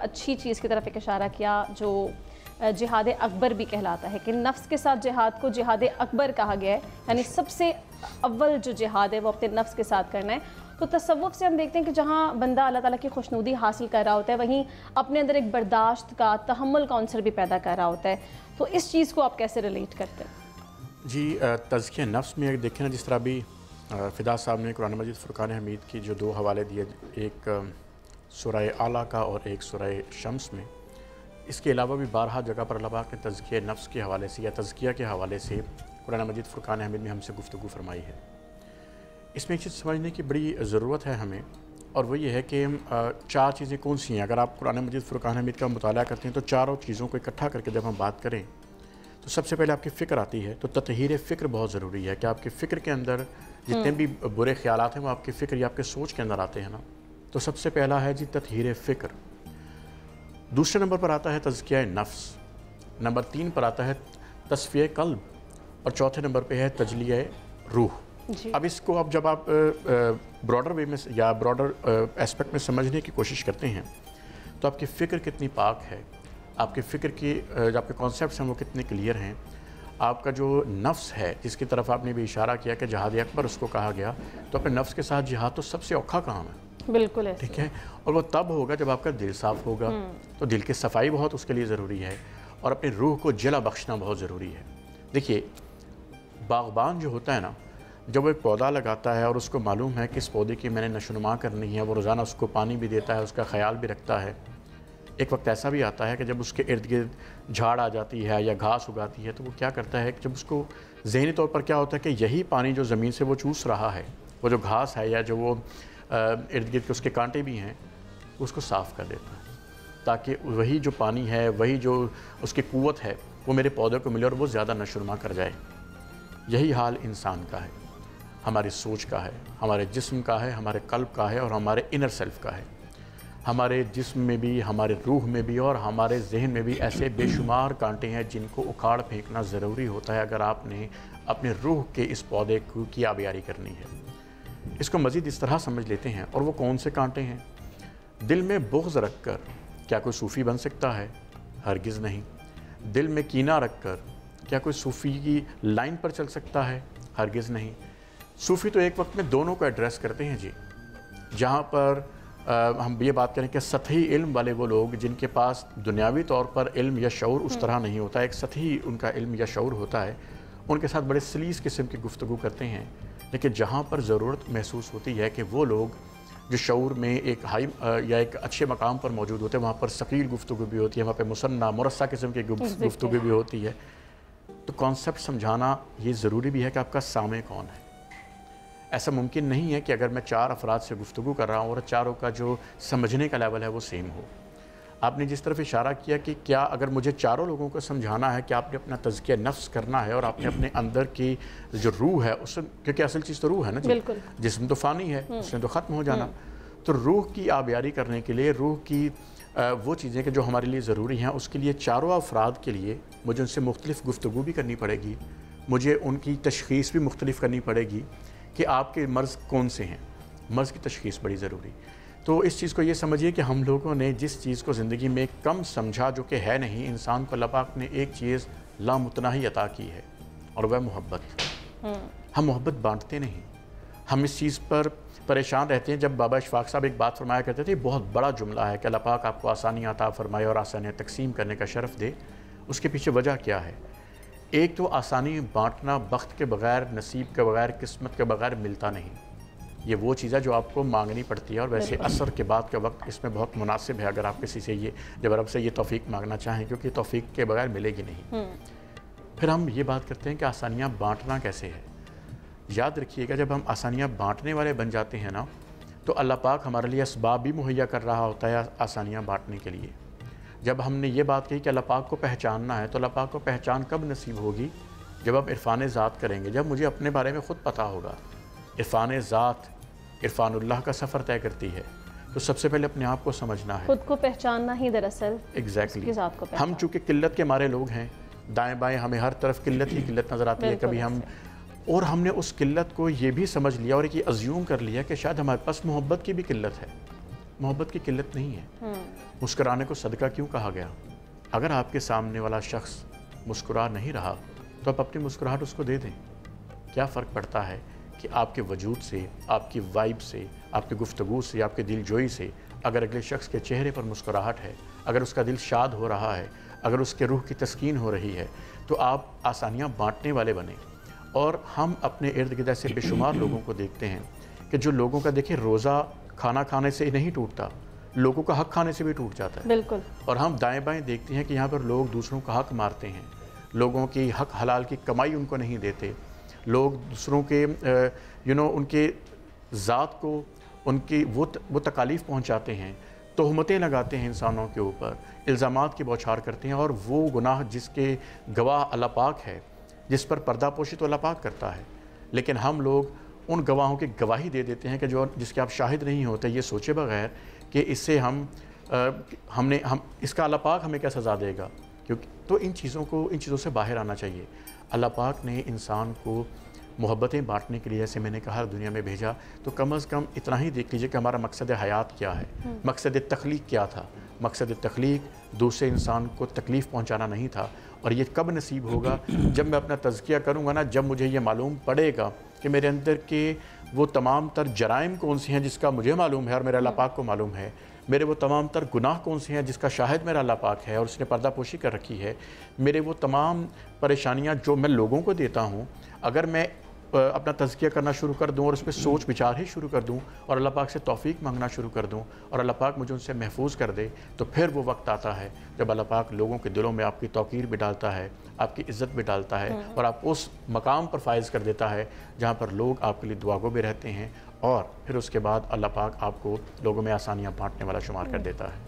اچھی چیز کی طرف ایک اشارہ کیا جو جہاد اکبر بھی کہلاتا ہے کہ نفس کے ساتھ جہاد کو جہاد اکبر کہا گیا ہے, یعنی سب سے اول جو جہاد ہے وہ اپنے نفس کے ساتھ کرنا ہے. تو تصوف سے ہم دیکھتے ہیں کہ جہاں بندہ اللہ تعالیٰ کی خوشنودی حاصل کر رہا ہوتا ہے وہیں اپنے اندر ایک برداشت کا, تحمل کا عنصر بھی پیدا کر رہا ہوتا ہے. تو اس چیز کو آپ کیسے ریلیٹ کرتے ہیں؟ جی تزکیہ نفس میں دیکھیں نا, جس طرح بھی فدا صاحب نے قرآن مجید فرقان حمید کی جو 2 حوالے دیے, ایک سورہ اعلیٰ کا اور ایک سورہ شمس میں, اس کے علاوہ بھی بارہا جگہ پر اللہ پاک نے تزکیہ نفس کے حوالے سے یا تزکیہ کے حوالے سے قرآن مجید فرقان حمید میں ہم سے گفتگو فرمائی ہے. اس میں ایک چیز سمجھنے کی بڑی ضرورت ہے ہمیں, اور وہ یہ ہے کہ 4 چیزیں کون سی ہیں. اگر آپ قرآن مجید فرقان حمید کا مطالعہ کرتے ہیں تو چاروں چیزوں کو اکٹھا کر کے جب ہم بات کریں تو سب سے پہلے آپ کی فکر آتی ہے. تو تطہیر فکر بہت ضروری ہے کہ آپ کی فکر کے اندر جتنے بھی برے خیالات ہیں وہ آپ کی فکر یا آپ کے سوچ کے اندر آتے ہیں نا. تو سب سے پہلا ہے جی تطہیر فکر. دوسرے نمبر پر آتا ہے تزکیہ نفس. نمبر 3 پر آتا ہے تصفیہ قلب, اور چوتھے نمبر پہ ہے تجلیہ روح. جی. اب اس کو جب آپ براڈر وے میں یا براڈر اسپیکٹ میں سمجھنے کی کوشش کرتے ہیں تو آپ کی فکر کتنی پاک ہے, آپ کی فکر کی جو آپ کے کانسیپٹس ہیں وہ کتنے کلیئر ہیں, آپ کا جو نفس ہے جس کی طرف آپ نے بھی اشارہ کیا کہ جہاد اکبر اس کو کہا گیا, تو اپنے نفس کے ساتھ جہاد تو سب سے اوکھا کام ہے. بالکل ٹھیک ہے, اور وہ تب ہوگا جب آپ کا دل صاف ہوگا. تو دل کی صفائی بہت اس کے لیے ضروری ہے, اور اپنی روح کو جلا بخشنا بہت ضروری ہے. دیکھیے باغبان جو ہوتا ہے نا, جب وہ ایک پودا لگاتا ہے اور اس کو معلوم ہے کہ اس پودے کی میں نے نشو نما کرنی ہے, وہ روزانہ اس کو پانی بھی دیتا ہے, اس کا خیال بھی رکھتا ہے. ایک وقت ایسا بھی آتا ہے کہ جب اس کے ارد گرد جھاڑ آ جاتی ہے یا گھاس اگاتی ہے تو وہ کیا کرتا ہے کہ جب اس کو ذہنی طور پر کیا ہوتا ہے کہ یہی پانی جو زمین سے وہ چوس رہا ہے, وہ جو گھاس ہے یا جو وہ ارد گرد کے اس کے کانٹے بھی ہیں, اس کو صاف کر دیتا ہے تاکہ وہی جو پانی ہے, وہی جو اس کی قوت ہے وہ میرے پودے کو ملے اور وہ زیادہ نشو نما کر جائے. یہی حال انسان کا ہے, ہماری سوچ کا ہے, ہمارے جسم کا ہے, ہمارے قلب کا ہے, اور ہمارے انر سیلف کا ہے. ہمارے جسم میں بھی, ہمارے روح میں بھی, اور ہمارے ذہن میں بھی ایسے بے شمار کانٹے ہیں جن کو اکھاڑ پھینکنا ضروری ہوتا ہے اگر آپ نے اپنے روح کے اس پودے کی آبیاری کرنی ہے. اس کو مزید اس طرح سمجھ لیتے ہیں, اور وہ کون سے کانٹے ہیں. دل میں بغض رکھ کر کیا کوئی صوفی بن سکتا ہے؟ ہرگز نہیں. دل میں کینہ رکھ کر کیا کوئی صوفی کی لائن پر چل سکتا ہے؟ ہرگز نہیں. صوفی تو ایک وقت میں دونوں کو ایڈریس کرتے ہیں جی. جہاں پر ہم یہ بات کریں کہ سطحی علم والے وہ لوگ جن کے پاس دنیاوی طور پر علم یا شعور اس طرح نہیں ہوتا, ایک سطحی ان کا علم یا شعور ہوتا ہے, ان کے ساتھ بڑے سلیس قسم کی گفتگو کرتے ہیں. لیکن جہاں پر ضرورت محسوس ہوتی ہے کہ وہ لوگ جو شعور میں ایک ہائی یا ایک اچھے مقام پر موجود ہوتے ہیں, وہاں پر ثقیل گفتگو بھی ہوتی ہے, وہاں پہ مصنع مرصع قسم کی گفتگو بھی ہوتی ہے. تو کانسیپٹ سمجھانا یہ ضروری بھی ہے کہ آپ کا سامع کون ہے. ایسا ممکن نہیں ہے کہ اگر میں 4 افراد سے گفتگو کر رہا ہوں اور چاروں کا جو سمجھنے کا لیول ہے وہ سیم ہو. آپ نے جس طرف اشارہ کیا کہ کیا اگر مجھے چاروں لوگوں کو سمجھانا ہے کہ آپ نے اپنا تزکیہ نفس کرنا ہے اور آپ نے اپنے اندر کی جو روح ہے اس کیونکہ اصل چیز تو روح ہے نا جی, جسم تو فانی ہے, اس نے تو ختم ہو جانا. تو روح کی آبیاری کرنے کے لیے, روح کی وہ چیزیں کہ جو ہمارے لیے ضروری ہیں, اس کے لیے چاروں افراد کے لیے مجھے ان سے مختلف گفتگو بھی کرنی پڑے گی, مجھے ان کی تشخیص بھی مختلف کرنی پڑے گی کہ آپ کے مرض کون سے ہیں. مرض کی تشخیص بڑی ضروری. تو اس چیز کو یہ سمجھیے کہ ہم لوگوں نے جس چیز کو زندگی میں کم سمجھا جو کہ ہے نہیں, انسان کو اللہ پاک نے ایک چیز لامتناہی عطا کی ہے, اور وہ محبت. ہم محبت بانٹتے نہیں, ہم اس چیز پر پریشان رہتے ہیں. جب بابا اشفاق صاحب ایک بات فرمایا کرتے تھے, بہت بڑا جملہ ہے کہ اللہ پاک آپ کو آسانیاں عطا فرمائے اور آسانیاں تقسیم کرنے کا شرف دے. اس کے پیچھے وجہ کیا ہے؟ ایک تو آسانی بانٹنا بخت کے بغیر, نصیب کے بغیر, قسمت کے بغیر ملتا نہیں. یہ وہ چیز ہے جو آپ کو مانگنی پڑتی ہے, اور ویسے عصر کے بعد کا وقت اس میں بہت مناسب ہے اگر آپ کسی سے جب رب سے یہ توفیق مانگنا چاہیں, کیونکہ توفیق کے بغیر ملے گی نہیں. پھر ہم یہ بات کرتے ہیں کہ آسانیاں بانٹنا کیسے ہے. یاد رکھیے گا جب ہم آسانیاں بانٹنے والے بن جاتے ہیں نا, تو اللہ پاک ہمارے لیے اسباب بھی مہیا کر رہا ہوتا ہے آسانیاں بانٹنے کے لیے. جب ہم نے یہ بات کہی کہ اللہ پاک کو پہچاننا ہے, تو اللہ پاک کو پہچان کب نصیب ہوگی؟ جب آپ عرفان ذات کریں گے, جب مجھے اپنے بارے میں خود پتہ ہوگا. عرفان ذات عرفان اللہ کا سفر طے کرتی ہے, تو سب سے پہلے اپنے آپ کو سمجھنا ہے, خود کو پہچاننا ہی دراصل ایگزیکٹلی. ہم چونکہ قلت کے مارے لوگ ہیں, دائیں بائیں ہمیں ہر طرف قلت ہی قلت نظر آتی ہے. کبھی ہم اور ہم نے اس قلت کو یہ بھی سمجھ لیا اور یہ ازیوم کر لیا کہ شاید ہمارے پاس محبت کی بھی قلت ہے. محبت کی قلت نہیں ہے. مسکرانے کو صدقہ کیوں کہا گیا؟ اگر آپ کے سامنے والا شخص مسکرا نہیں رہا تو آپ اپنی مسکراہٹ اس کو دے دیں. کیا فرق پڑتا ہے کہ آپ کے وجود سے، آپ کی وائب سے، آپ کی گفتگو سے، آپ کے دل جوئی سے اگر اگلے شخص کے چہرے پر مسکراہٹ ہے، اگر اس کا دل شاد ہو رہا ہے، اگر اس کے روح کی تسکین ہو رہی ہے، تو آپ آسانیاں بانٹنے والے بنیں. اور ہم اپنے ارد گرد ایسے بے شمار لوگوں کو دیکھتے ہیں کہ جو لوگوں کا دیکھیں روزہ کھانا کھانے سے نہیں ٹوٹتا، لوگوں کا حق کھانے سے بھی ٹوٹ جاتا ہے. بالکل. اور ہم دائیں بائیں دیکھتے ہیں کہ یہاں پر لوگ دوسروں کا حق مارتے ہیں، لوگوں کی حق حلال کی کمائی ان کو نہیں دیتے، لوگ دوسروں کے ان کے ذات کو ان کی وہ تکالیف پہنچاتے ہیں، تہمتیں لگاتے ہیں انسانوں کے اوپر، الزامات کی بوچھار کرتے ہیں. اور وہ گناہ جس کے گواہ اللہ پاک ہے، جس پر پردہ پوشی تو اللہ پاک کرتا ہے، لیکن ہم لوگ ان گواہوں کی گواہی دے دیتے ہیں کہ جس کے آپ شاہد نہیں ہوتے، یہ سوچے بغیر کہ اس سے ہم اس کا اللہ پاک ہمیں کیا سزا دے گا. کیونکہ تو ان چیزوں سے باہر آنا چاہیے. اللہ پاک نے انسان کو محبتیں بانٹنے کے لیے، جیسے میں نے کہا، دنیا میں بھیجا، تو کم از کم اتنا ہی دیکھ لیجئے کہ ہمارا مقصد حیات کیا ہے، مقصد تخلیق کیا تھا. مقصد تخلیق دوسرے انسان کو تکلیف پہنچانا نہیں تھا. اور یہ کب نصیب ہوگا؟ جب میں اپنا تزکیہ کروں گا نا، جب مجھے یہ معلوم پڑے گا کہ میرے اندر کے وہ تمام تر جرائم کون سے ہیں جس کا مجھے معلوم ہے اور میرے اللہ پاک کو معلوم ہے، میرے وہ تمام تر گناہ کون سے ہیں جس کا شاہد میرا اللہ پاک ہے اور اس نے پردہ پوشی کر رکھی ہے، میرے وہ تمام پریشانیاں جو میں لوگوں کو دیتا ہوں، اگر میں اپنا تزکیہ کرنا شروع کر دوں اور اس پہ سوچ بچار ہی شروع کر دوں اور اللہ پاک سے توفیق مانگنا شروع کر دوں اور اللہ پاک مجھے ان سے محفوظ کر دے، تو پھر وہ وقت آتا ہے جب اللہ پاک لوگوں کے دلوں میں آپ کی توقیر بھی ڈالتا ہے، آپ کی عزت بھی ڈالتا ہے اور آپ اس مقام پر فائز کر دیتا ہے جہاں پر لوگ آپ کے لیے دعا گو بھی رہتے ہیں. اور پھر اس کے بعد اللہ پاک آپ کو لوگوں میں آسانیاں بانٹنے والا شمار کر دیتا ہے.